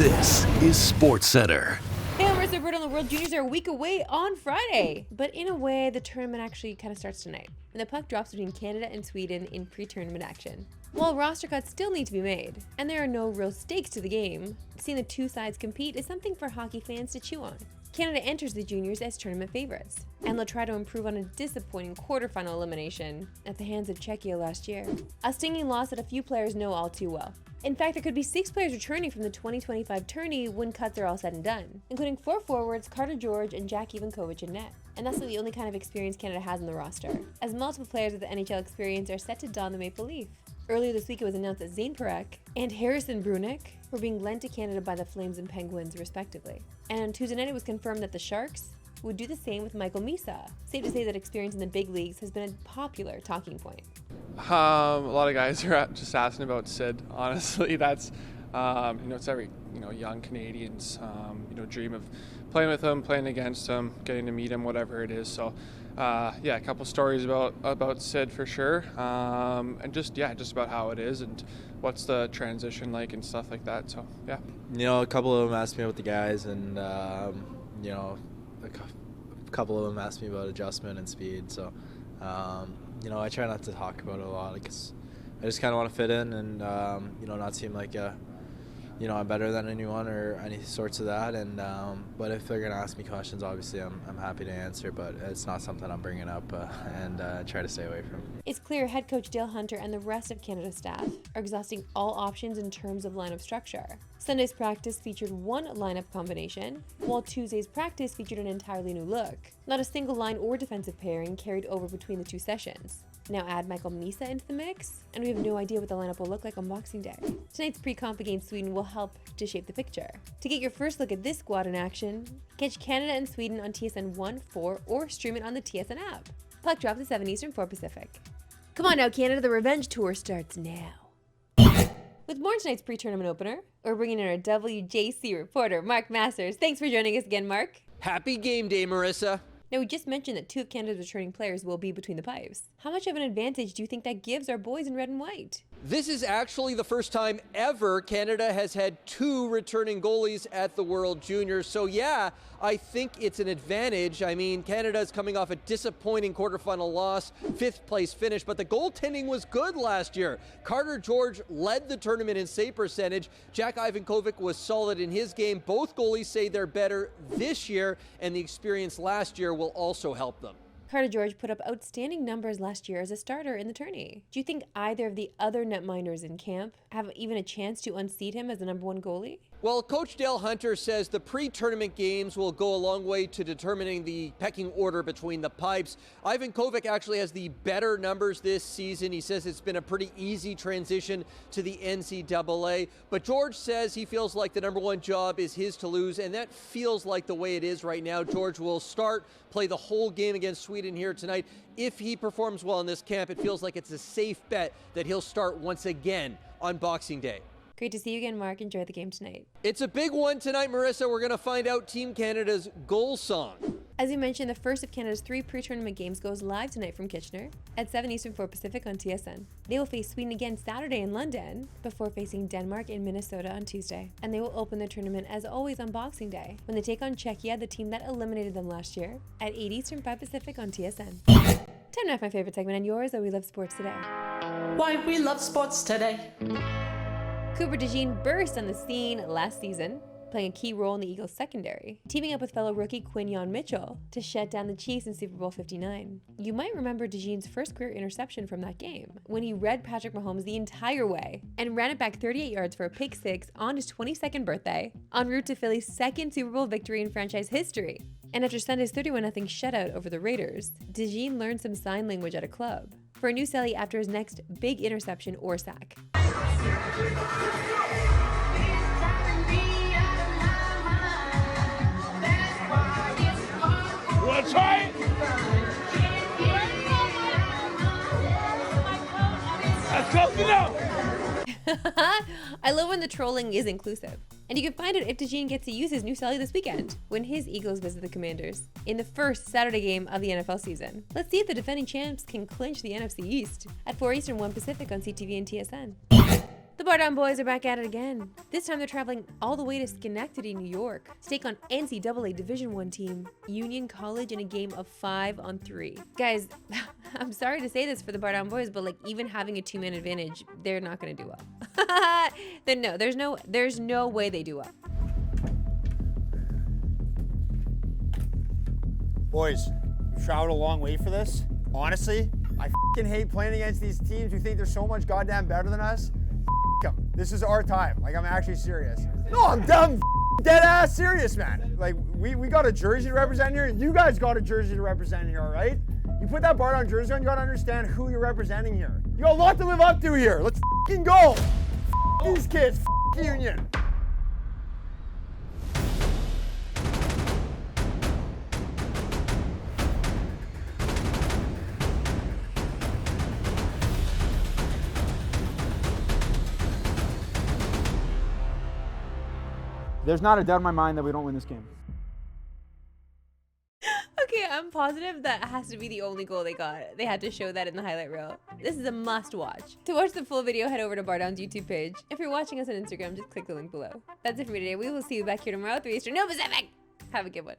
This is Sportscentre. Hey, I'm Marissa Bird on the World Juniors are a week away on Friday. But in a way, the tournament actually kind of starts tonight, and the puck drops between Canada and Sweden in pre-tournament action. While roster cuts still need to be made, and there are no real stakes to the game, seeing the two sides compete is something for hockey fans to chew on. Canada enters the juniors as tournament favorites, and they'll try to improve on a disappointing quarterfinal elimination at the hands of Czechia last year. A stinging loss that a few players know all too well. In fact, there could be 6 players returning from the 2025 tourney when cuts are all said and done, including 4 forwards, Carter George and Jack Ivankovic in net. And that's not the only kind of experience Canada has in the roster, as multiple players with the NHL experience are set to don the maple leaf. Earlier this week, it was announced that Zane Parekh and Harrison Brunick were being lent to Canada by the Flames and Penguins, respectively. And on Tuesday night, it was confirmed that the Sharks would do the same with Michael Misa. Safe to say that experience in the big leagues has been a popular talking point. A lot of guys are just asking about Sid. Honestly, that's it's every young Canadians dream of playing with him, playing against him, getting to meet him, whatever it is. So a couple stories about Sid for sure, and just about how it is and what's the transition like and stuff like that. So a couple of them asked me about the guys, and a couple of them asked me about adjustment and speed. So I try not to talk about it a lot because I just kind of want to fit in and not seem like I'm better than anyone or any sorts of that. And but if they're gonna ask me questions, obviously I'm happy to answer, but it's not something I'm bringing up and try to stay away from. It's clear head coach Dale Hunter and the rest of Canada's staff are exhausting all options in terms of lineup structure. Sunday's practice featured one lineup combination, while Tuesday's practice featured an entirely new look. Not a single line or defensive pairing carried over between the two sessions. Now add Michael Misa into the mix, and we have no idea what the lineup will look like on Boxing Day. Tonight's pre-comp against Sweden will help to shape the picture. To get your first look at this squad in action, catch Canada and Sweden on TSN 1, 4, or stream it on the TSN app. Puck drop at 7 Eastern, 4 Pacific. Come on now, Canada, the revenge tour starts now. With more on tonight's pre-tournament opener, we're bringing in our WJC reporter, Mark Masters. Thanks for joining us again, Mark. Happy game day, Marissa. Now, we just mentioned that 2 of Canada's returning players will be between the pipes. How much of an advantage do you think that gives our boys in red and white? This is actually the first time ever Canada has had 2 returning goalies at the World Juniors. So I think it's an advantage. I mean, Canada's coming off a disappointing quarterfinal loss, 5th place finish, but the goaltending was good last year. Carter George led the tournament in save percentage. Jack Ivankovic was solid in his game. Both goalies say they're better this year, and the experience last year will also help them. Carter George put up outstanding numbers last year as a starter in the tourney. Do you think either of the other netminders in camp have even a chance to unseat him as the number 1 goalie? Well, Coach Dale Hunter says the pre-tournament games will go a long way to determining the pecking order between the pipes. Ivankovic actually has the better numbers this season. He says it's been a pretty easy transition to the NCAA. But George says he feels like the number 1 job is his to lose, and that feels like the way it is right now. George will play the whole game against Sweden here tonight. If he performs well in this camp, it feels like it's a safe bet that he'll start once again on Boxing Day. Great to see you again, Mark. Enjoy the game tonight. It's a big one tonight, Marissa. We're going to find out Team Canada's goal song. As you mentioned, the first of Canada's 3 pre-tournament games goes live tonight from Kitchener at 7 Eastern, 4 Pacific on TSN. They will face Sweden again Saturday in London before facing Denmark in Minnesota on Tuesday. And they will open the tournament as always on Boxing Day when they take on Czechia, the team that eliminated them last year, at 8 Eastern, 5 Pacific on TSN. Time now for my favorite segment and yours, that we love sports today. Why we love sports today. Cooper DeJean burst on the scene last season, playing a key role in the Eagles' secondary, teaming up with fellow rookie Quinyon Mitchell to shut down the Chiefs in Super Bowl 59. You might remember DeJean's first career interception from that game, when he read Patrick Mahomes the entire way and ran it back 38 yards for a pick 6 on his 22nd birthday, en route to Philly's 2nd Super Bowl victory in franchise history. And after Sunday's 31-0 shutout over the Raiders, DeJean learned some sign language at a club for a new celly after his next big interception or sack. That's right. That's close enough. I love when the trolling is inclusive. And you can find out if DeJean gets to use his new celly this weekend when his Eagles visit the Commanders in the first Saturday game of the NFL season. Let's see if the defending champs can clinch the NFC East at 4 Eastern, 1 Pacific on CTV and TSN. The BarDown boys are back at it again. This time they're traveling all the way to Schenectady, New York to take on NCAA Division I team, Union College, in a game of 5-on-3. Guys, I'm sorry to say this for the BarDown boys, but like even having a 2-man advantage, they're not gonna do well. Then no, there's no way they do well. Boys, you traveled a long way for this. Honestly, I f***ing hate playing against these teams who think they're so much goddamn better than us. F*** 'em. This is our time. Like, I'm actually serious. No, I'm dumb, dead ass serious, man. Like, we got a jersey to represent here, and you guys got a jersey to represent here, all right? You put that BarDown jersey on, you gotta understand who you're representing here. You got a lot to live up to here. Let's f***ing go. F*** these kids, f*** Union. There's not a doubt in my mind that we don't win this game. Okay, I'm positive that has to be the only goal they got. They had to show that in the highlight reel. This is a must watch. To watch the full video, head over to BarDown's YouTube page. If you're watching us on Instagram, just click the link below. That's it for me today. We will see you back here tomorrow at 3 Eastern, no Pacific. Have a good one.